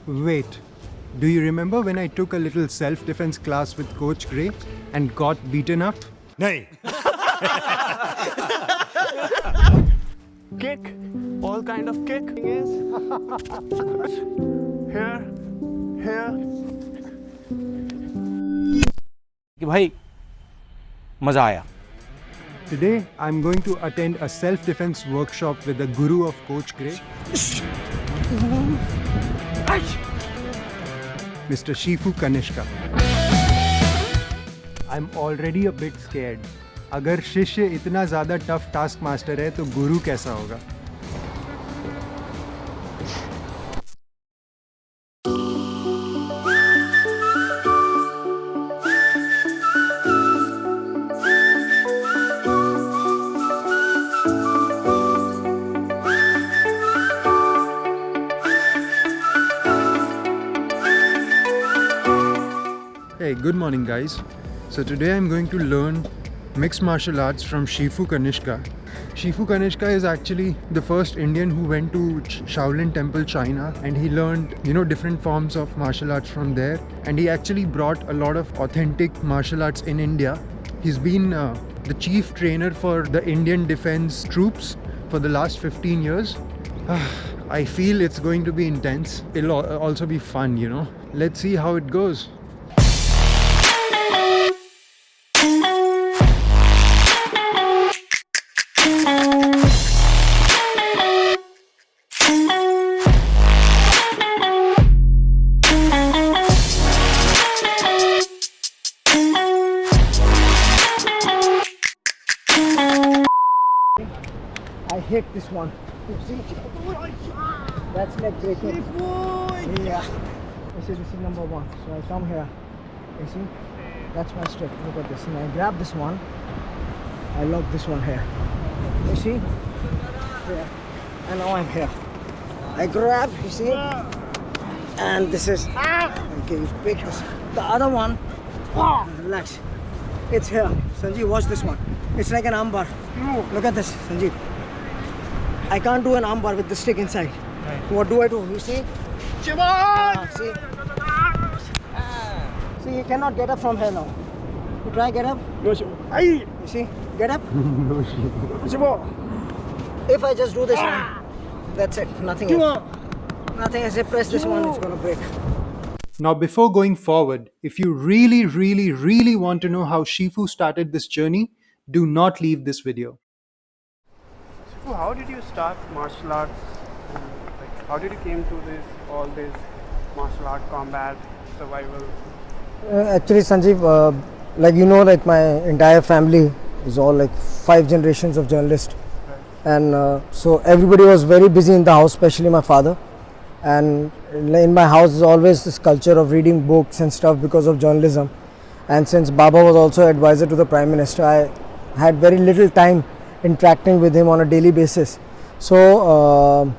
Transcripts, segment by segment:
Wait, do you remember when I took a little self-defense class with Coach Gray and got beaten up? नहीं. Kick, all kind of kick is here. कि भाई मजा आया. Today, I'm going to attend a self-defense workshop with the guru of Coach Gray, Mr. Shifu Kanishka. I'm already a bit scared. अगर शिष्य इतना ज़्यादा tough task master है तो गुरु कैसा होगा? Hey, good morning guys. So today I'm going to learn mixed martial arts from Shifu Kanishka. Shifu Kanishka is actually the first Indian who went to Shaolin Temple, China, and he learned, different forms of martial arts from there. And he actually brought a lot of authentic martial arts in India. He's been the chief trainer for the Indian defense troops for the last 15 years. I feel it's going to be intense. It'll also be fun, Let's see how it goes. I hit this one. You see? That's leg breaking. Yeah. You see, this is number one. So I come here. You see? That's my strike. Look at this. And I grab this one. I lock this one here. You see? Here. And now I'm here. I grab, you see? And this is. Okay, you pick this. The other one. Relax. It's here. Sanjeev, watch this one. It's like an armbar. Look at this, Sanjeev. I can't do an armbar with the stick inside. Right. What do I do? You see? See? See, you cannot get up from here now. You try get up. You see? Get up. If I just do this one, that's it. Nothing else. Nothing. As I press this one, it's gonna break. Now, before going forward, if you really want to know how Shifu started this journey, do not leave this video. So how did you start martial arts? How did you came to all this martial art, combat, survival? Actually, Sanjeev, like my entire family is all like 5 generations of journalists. Right. And so everybody was very busy in the house, especially my father. And in my house is always this culture of reading books and stuff because of journalism. And since Baba was also advisor to the Prime Minister, I had very little time interacting with him on a daily basis. So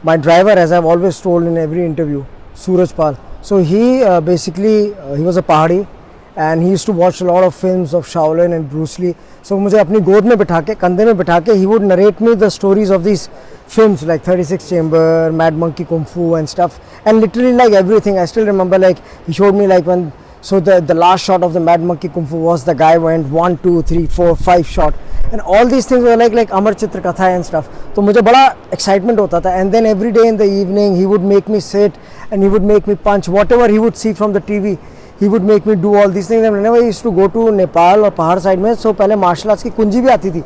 my driver, as I've always told in every interview, Suraj Pal, so he basically he was a Pahadi and he used to watch a lot of films of Shaolin and Bruce Lee. So मुझे अपनी गोद में बिठा के, कंधे में बिठा के, he would narrate me the stories of these films like 36 Chamber, Mad Monkey Kung Fu and stuff, and literally like everything. I still remember like he showed me like when, so the last shot of the Mad Monkey Kung Fu was the guy went 1, 2, 3, 4, 5 shot, and all these things were like Amar Chitra Katha and stuff. तो मुझे बड़ा excitement होता था. And then every day in the evening he would make me sit and he would make me punch whatever he would see from the TV. He would make me do all these things. And whenever I used to go to Nepal और पहाड़ side में, so पहले martial arts की कुंजी भी आती थी.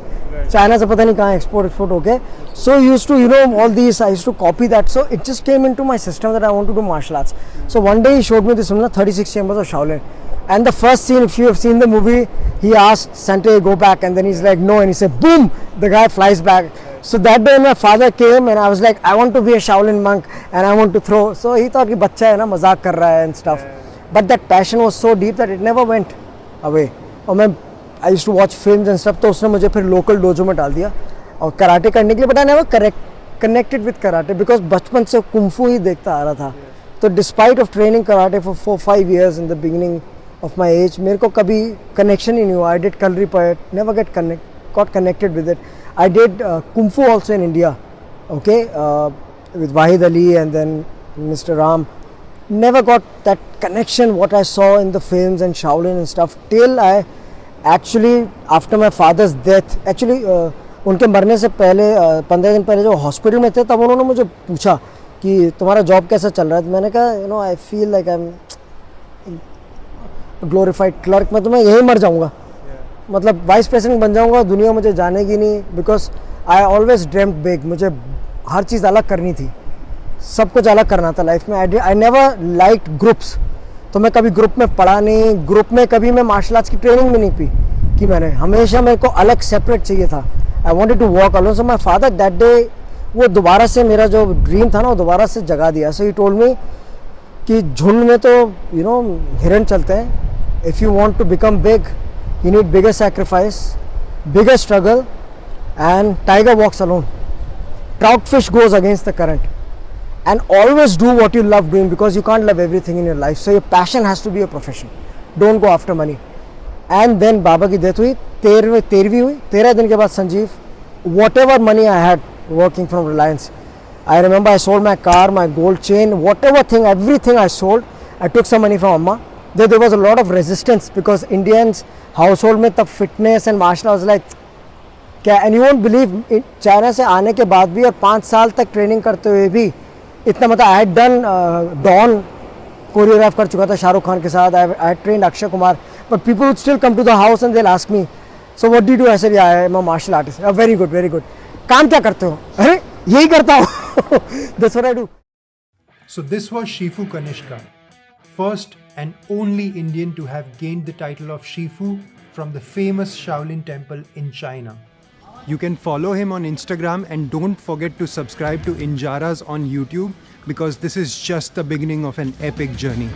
China से पता नहीं कहाँ export होके. So used to, all these, I used to copy that. So it just came into my system that I want to do martial arts. So one day he showed me this 36 Chambers of Shaolin. And the first scene, if you have seen the movie, he asked Sante go back, and then he's like no, and he said boom, the guy flies back. So that day my father came and I was like, I want to be a Shaolin monk and I want to throw. So he thought कि बच्चा है ना, मजाक कर रहा है and stuff. But that passion was so deep that it never went away. और I used to watch films and stuff, तो उसने मुझे फिर local dojo में डाल दिया और कराटे करने के लिए. But I never connected with karate because बचपन से kung fu ही देखता आ रहा था. तो despite of training karate for 4-5 years in the beginning of my age, मेरे को कभी connection ही नहीं हुआ. I did Kalri Payat, never got connected with it. I did kung fu also in India, okay, with Wahid Ali and then Mr. Ram. never got that connection what I saw in the films and Shaolin and stuff till I actually after my father's death actually उनके मरने से पहले 15 दिन पहले जो hospital में थे तब उन्होंने मुझे पूछा कि तुम्हारा जॉब कैसा चल रहा है, तो मैंने कहा you know I feel like I am glorified clerk, मैं तो मैं यही मर जाऊंगा, मतलब वाइस प्रेसिडेंट बन जाऊंगा, दुनिया मुझे जानेगी नहीं, because I always dreamed big, मुझे हर चीज़ अलग करनी थी, सब कुछ अलग करना था लाइफ में. आई नेवर लाइक्ड ग्रुप्स, तो मैं कभी ग्रुप में पढ़ा नहीं, ग्रुप में कभी मैं मार्शल आर्ट्स की ट्रेनिंग भी नहीं की मैंने, हमेशा मेरे को अलग सेपरेट चाहिए था. I wanted to walk alone. So my father that day वो दोबारा से मेरा जो ड्रीम था ना वो दोबारा से जगा दिया. सो ही टोल्ड मी कि झुंड में तो यू नो हिरन चलते हैं, if you want to become big you need bigger sacrifice, bigger struggle, and tiger walks alone, trout fish goes against the current, and always do what you love doing because you can't love everything in your life, so your passion has to be a profession, don't go after money. And then बाबा की death हुई, 13वीं हुई, 13 दिन के बाद Sanjeev, whatever money I had working from Reliance, I remember I sold my car, my gold chain, whatever thing, everything I sold. I took some money from Amma. There was a lot of resistance because Indians household में तब fitness and martial arts was like क्या, and you won't believe China से आने के बाद भी और 5 साल तक ट्रेनिंग करते हुए भी इतना, मतलब I had done Don choreograph कर चुका था शाहरुख खान के साथ, I had trained Akshay Kumar, but people would still come to the house and they will ask me so what do you do. I said I am a martial artist. Very good very good. काम क्या करते हो? अरे यही करता हूँ. That's what I do. So this was Shifu Kanishka, first and only Indian to have gained the title of Shifu from the famous Shaolin Temple in China. You can follow him on Instagram and don't forget to subscribe to Injaras on YouTube because this is just the beginning of an epic journey.